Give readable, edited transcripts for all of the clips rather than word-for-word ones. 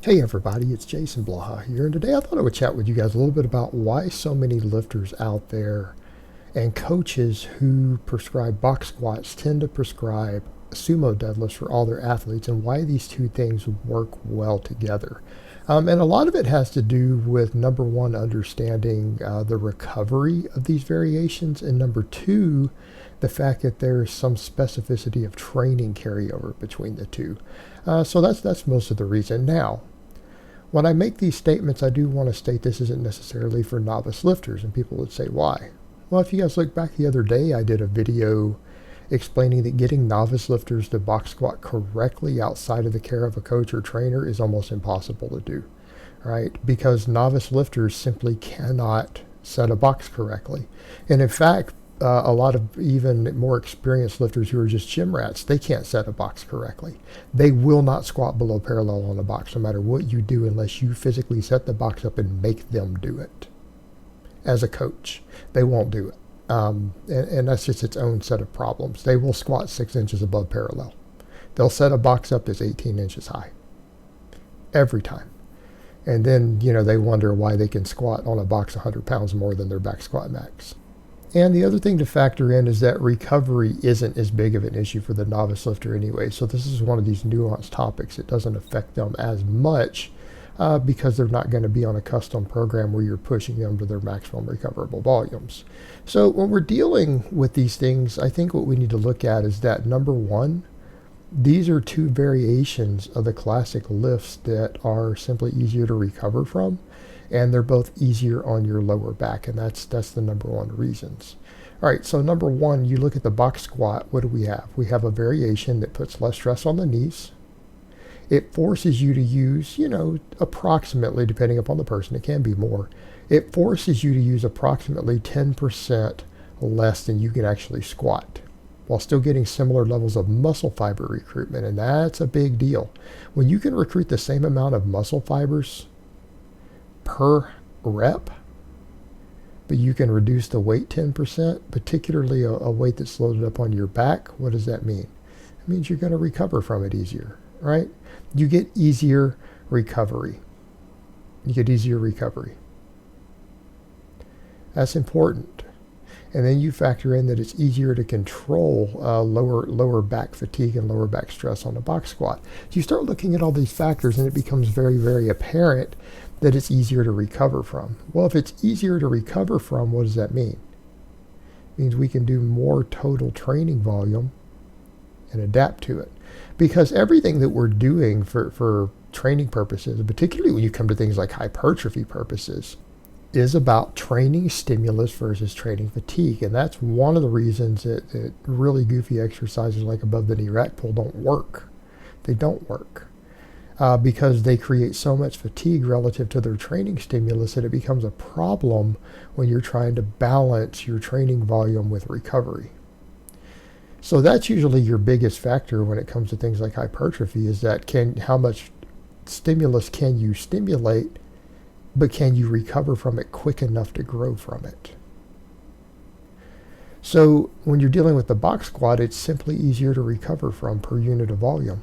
Hey everybody, it's Jason Blaha here, and today I thought I would chat with you guys a little bit about why so many lifters out there and coaches who prescribe box squats tend to prescribe sumo deadlifts for all their athletes, and why these two things work well together. And a lot of it has to do with number one, understanding the recovery of these variations, and number two, the fact that there's some specificity of training carryover between the two. So that's most of the reason. Now, when I make these statements, I do want to state this isn't necessarily for novice lifters, and people would say, why? Well, if you guys look back the other day, I did a video explaining that getting novice lifters to box squat correctly outside of the care of a coach or trainer is almost impossible to do, right? Because novice lifters simply cannot set a box correctly. And in fact, a lot of even more experienced lifters who are just gym rats, they can't set a box correctly. They will not squat below parallel on a box no matter what you do unless you physically set the box up and make them do it. As a coach, they won't do it. And that's just its own set of problems. They will squat 6 inches above parallel. They'll set a box up that's 18 inches high. Every time. And then, they wonder why they can squat on a box 100 pounds more than their back squat max. And the other thing to factor in is that recovery isn't as big of an issue for the novice lifter anyway. So this is one of these nuanced topics. It doesn't affect them as much because they're not going to be on a custom program where you're pushing them to their maximum recoverable volumes. So when we're dealing with these things, I think what we need to look at is that number one, these are two variations of the classic lifts that are simply easier to recover from, and they're both easier on your lower back, and that's the number one reasons. All right, so number one, you look at the box squat, what do we have? We have a variation that puts less stress on the knees. It forces you to use, approximately, depending upon the person, it can be more. It forces you to use approximately 10% less than you can actually squat, while still getting similar levels of muscle fiber recruitment, and that's a big deal. When you can recruit the same amount of muscle fibers per rep, but you can reduce the weight 10%, particularly a weight that's loaded up on your back, what does that mean? It means you're going to recover from it easier, right? You get easier recovery. You get easier recovery. That's important. And then you factor in that it's easier to control lower back fatigue and lower back stress on a box squat. So you start looking at all these factors and it becomes very, very apparent that it's easier to recover from. Well, if it's easier to recover from, what does that mean? It means we can do more total training volume and adapt to it. Because everything that we're doing for training purposes, particularly when you come to things like hypertrophy purposes, is about training stimulus versus training fatigue. And that's one of the reasons that really goofy exercises like above the knee rack pull don't work. They don't work because they create so much fatigue relative to their training stimulus that it becomes a problem when you're trying to balance your training volume with recovery. So that's usually your biggest factor when it comes to things like hypertrophy, is that how much stimulus can you stimulate, but can you recover from it quick enough to grow from it? So when you're dealing with the box squat, it's simply easier to recover from per unit of volume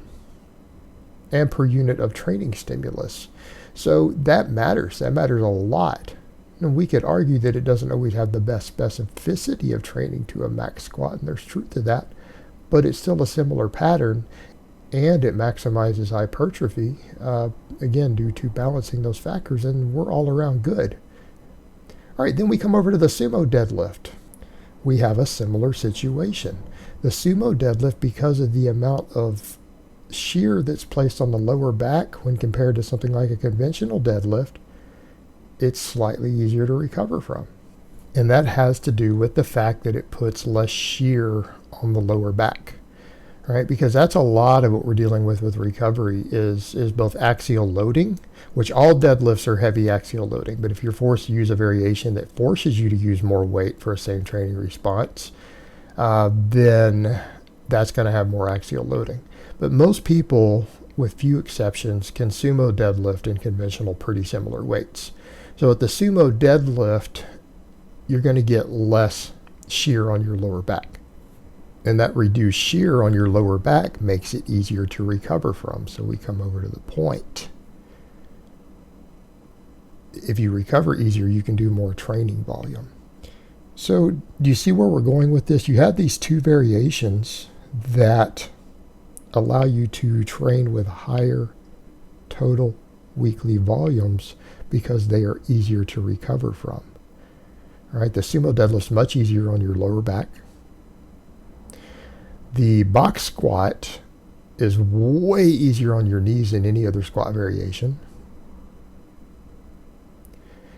and per unit of training stimulus. So that matters. That matters a lot. And we could argue that it doesn't always have the best specificity of training to a max squat, and there's truth to that, but it's still a similar pattern, and it maximizes hypertrophy, again, due to balancing those factors, and we're all around good. All right, then we come over to the sumo deadlift. We have a similar situation. The sumo deadlift, because of the amount of shear that's placed on the lower back when compared to something like a conventional deadlift, it's slightly easier to recover from. And that has to do with the fact that it puts less shear on the lower back, right? Because that's a lot of what we're dealing with recovery is both axial loading, which all deadlifts are heavy axial loading. But if you're forced to use a variation that forces you to use more weight for a same training response, then that's going to have more axial loading. But most people, with few exceptions, can sumo deadlift in conventional pretty similar weights. So at the sumo deadlift, you're going to get less shear on your lower back. And that reduced shear on your lower back makes it easier to recover from. So we come over to the point. if you recover easier, you can do more training volume. So do you see where we're going with this? You have these two variations that allow you to train with higher total weekly volumes because they are easier to recover from. All right, the sumo deadlift is much easier on your lower back. The box squat is way easier on your knees than any other squat variation.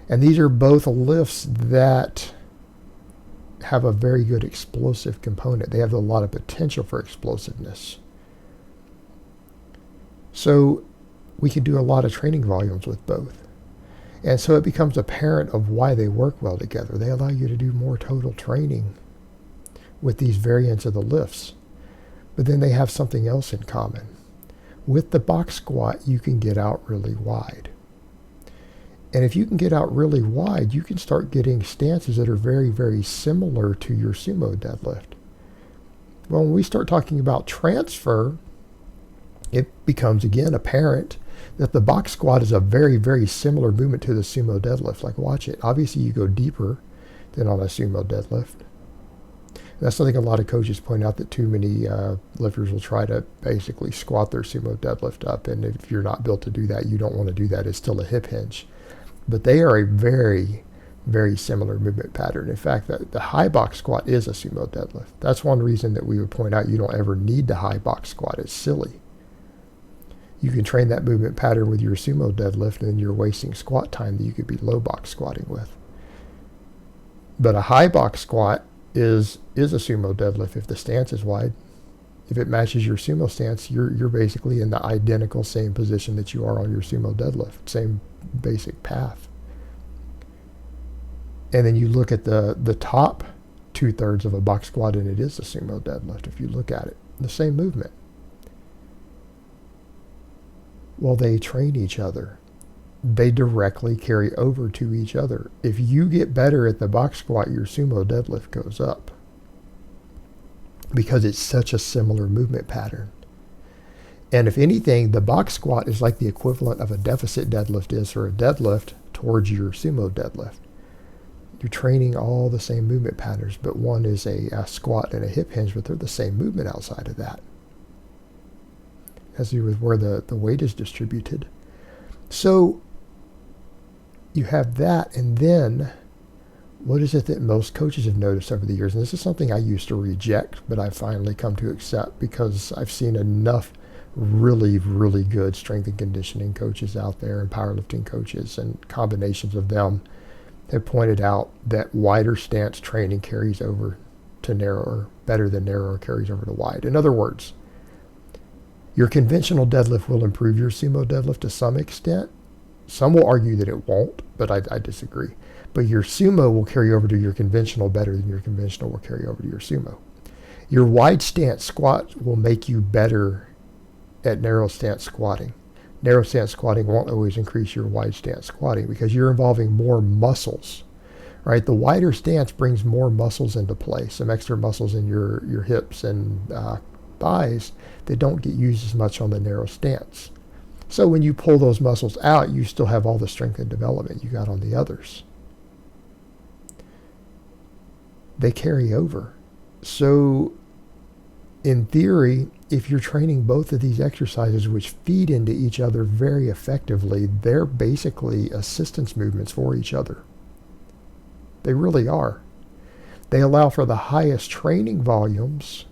And these are both lifts that have a very good explosive component. They have a lot of potential for explosiveness. So we can do a lot of training volumes with both. And so it becomes apparent of why they work well together. They allow you to do more total training with these variants of the lifts. But then they have something else in common. With the box squat, you can get out really wide. And if you can get out really wide, you can start getting stances that are very, very similar to your sumo deadlift. Well, when we start talking about transfer, it becomes again apparent that the box squat is a very, very similar movement to the sumo deadlift. Like, watch it. Obviously, you go deeper than on a sumo deadlift. That's something a lot of coaches point out, that too many lifters will try to basically squat their sumo deadlift up. And if you're not built to do that, you don't want to do that. It's still a hip hinge. But they are a very, very similar movement pattern. In fact, the high box squat is a sumo deadlift. That's one reason that we would point out you don't ever need the high box squat. It's silly. You can train that movement pattern with your sumo deadlift, and then you're wasting squat time that you could be low box squatting with. But a high box squat is a sumo deadlift if the stance is wide. If it matches your sumo stance, you're basically in the identical same position that you are on your sumo deadlift, same basic path. And then you look at the top 2/3 of a box squat, and it is a sumo deadlift if you look at it. The same movement. Well, they train each other. They directly carry over to each other. If you get better at the box squat, your sumo deadlift goes up, because it's such a similar movement pattern. And if anything, the box squat is like the equivalent of a deficit deadlift is for a deadlift towards your sumo deadlift. You're training all the same movement patterns, but one is a squat and a hip hinge, but they're the same movement outside of that. Has to do with where the weight is distributed. So you have that, and then what is it that most coaches have noticed over the years? And this is something I used to reject, but I've finally come to accept, because I've seen enough really, really good strength and conditioning coaches out there, and powerlifting coaches, and combinations of them have pointed out that wider stance training carries over to narrower, better than narrower carries over to wide. In other words, your conventional deadlift will improve your sumo deadlift to some extent. Some will argue that it won't, but I disagree. But your sumo will carry over to your conventional better than your conventional will carry over to your sumo. Your wide stance squat will make you better at narrow stance squatting. Narrow stance squatting won't always increase your wide stance squatting, because you're involving more muscles, right? The wider stance brings more muscles into play, some extra muscles in your hips and thighs that don't get used as much on the narrow stance. So when you pull those muscles out, you still have all the strength and development you got on the others. They carry over. So in theory, if you're training both of these exercises, which feed into each other very effectively, they're basically assistance movements for each other. They really are. They allow for the highest training volumes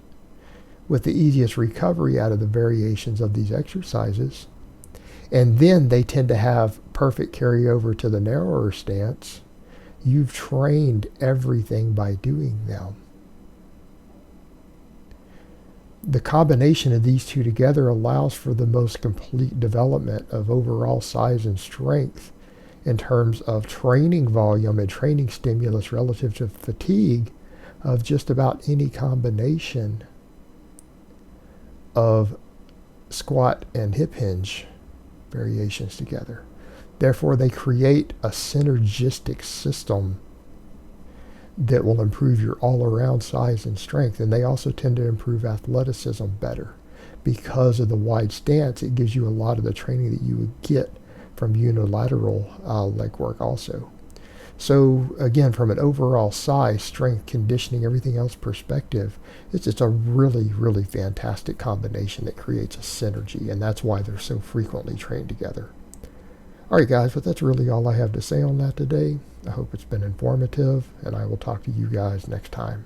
with the easiest recovery out of the variations of these exercises. And then they tend to have perfect carryover to the narrower stance. You've trained everything by doing them. The combination of these two together allows for the most complete development of overall size and strength in terms of training volume and training stimulus relative to fatigue of just about any combination of squat and hip hinge variations together. Therefore, they create a synergistic system that will improve your all-around size and strength. And they also tend to improve athleticism better. Because of the wide stance, it gives you a lot of the training that you would get from unilateral leg work also. So again, from an overall size, strength, conditioning, everything else perspective, it's just a really, really fantastic combination that creates a synergy, and that's why they're so frequently trained together. All right, guys, but that's really all I have to say on that today. I hope it's been informative, and I will talk to you guys next time.